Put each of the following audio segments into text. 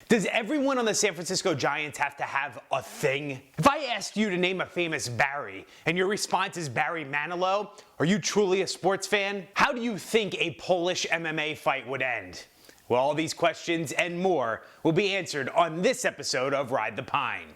Does everyone on the San Francisco Giants have to have a thing? If I asked you to name a famous Barry, and your response is Barry Manilow, are you truly a sports fan? How do you think a Polish MMA fight would end? Well, all these questions and more will be answered on this episode of Ride the Pine.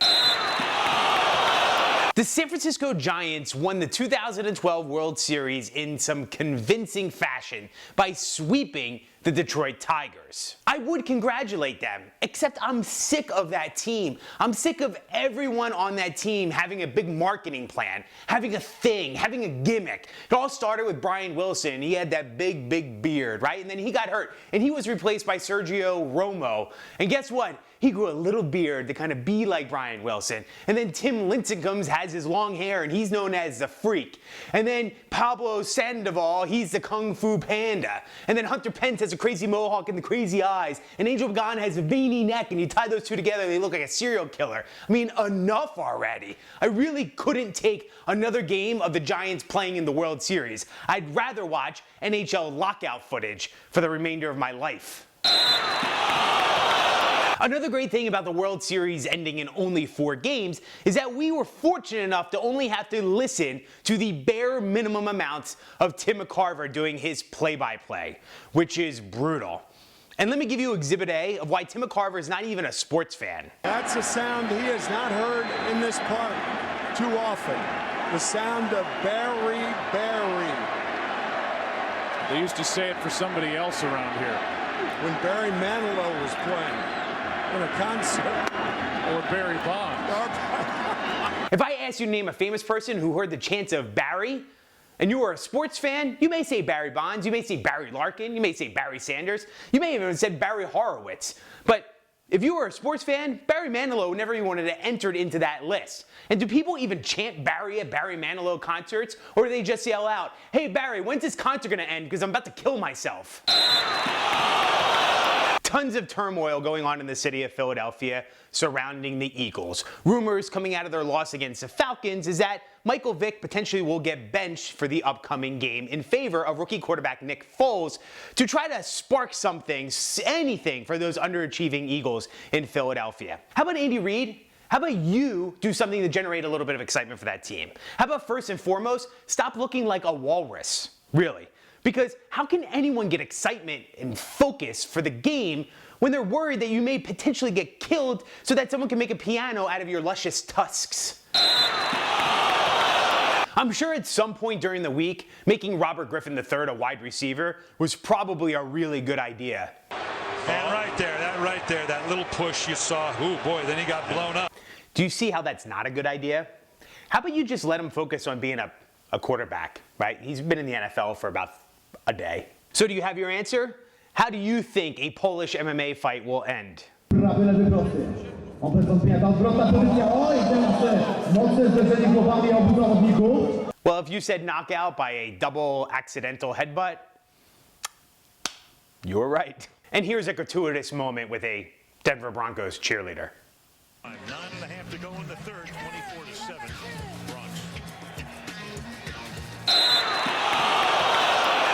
The San Francisco Giants won the 2012 World Series in some convincing fashion by sweeping the Detroit Tigers. I would congratulate them, except I'm sick of that team. I'm sick of everyone on that team having a big marketing plan, having a thing, having a gimmick. It all started with Brian Wilson. He had that big beard, right? And then he got hurt, and he was replaced by Sergio Romo. And guess what? He grew a little beard to kind of be like Brian Wilson. And then Tim Lincecum has his long hair, and he's known as the Freak. And then Pablo Sandoval, he's the Kung Fu Panda. And then Hunter Pence has a crazy mohawk and the crazy eyes. And Angel Pagan has a veiny neck, and you tie those two together, they look like a serial killer. I mean, enough already. I really couldn't take another game of the Giants playing in the World Series. I'd rather watch NHL lockout footage for the remainder of my life. Another great thing about the World Series ending in only 4 games is that we were fortunate enough to only have to listen to the bare minimum amounts of Tim McCarver doing his play-by-play, which is brutal. And let me give you Exhibit A of why Tim McCarver is not even a sports fan. That's a sound he has not heard in this park too often. The sound of Barry. They used to say it for somebody else around here. When Barry Manilow was playing in a concert. Or Barry Bonds. If I asked you to name a famous person who heard the chants of Barry, and you were a sports fan, you may say Barry Bonds, you may say Barry Larkin, you may say Barry Sanders, you may even have said Barry Horowitz. But if you were a sports fan, Barry Manilow never even wanted to enter into that list. And do people even chant Barry at Barry Manilow concerts? Or do they just yell out, "Hey Barry, when's this concert gonna end? Because I'm about to kill myself." Tons of turmoil going on in the city of Philadelphia surrounding the Eagles. Rumors coming out of their loss against the Falcons is that Michael Vick potentially will get benched for the upcoming game in favor of rookie quarterback Nick Foles to try to spark something, anything for those underachieving Eagles in Philadelphia. How about Andy Reid? How about you do something to generate a little bit of excitement for that team? How about first and foremost, stop looking like a walrus, really? Because how can anyone get excitement and focus for the game when they're worried that you may potentially get killed so that someone can make a piano out of your luscious tusks? I'm sure at some point during the week, making Robert Griffin III a wide receiver was probably a really good idea. And right there, that little push you saw, ooh boy, then he got blown up. Do you see how that's not a good idea? How about you just let him focus on being a quarterback, right? He's been in the NFL for about a day. So do you have your answer? How do you think a Polish MMA fight will end? Well, if you said knockout by a double accidental headbutt, you're right. And here's a gratuitous moment with a Denver Broncos cheerleader. 9.5 to go in the third, 24-7, Bronx.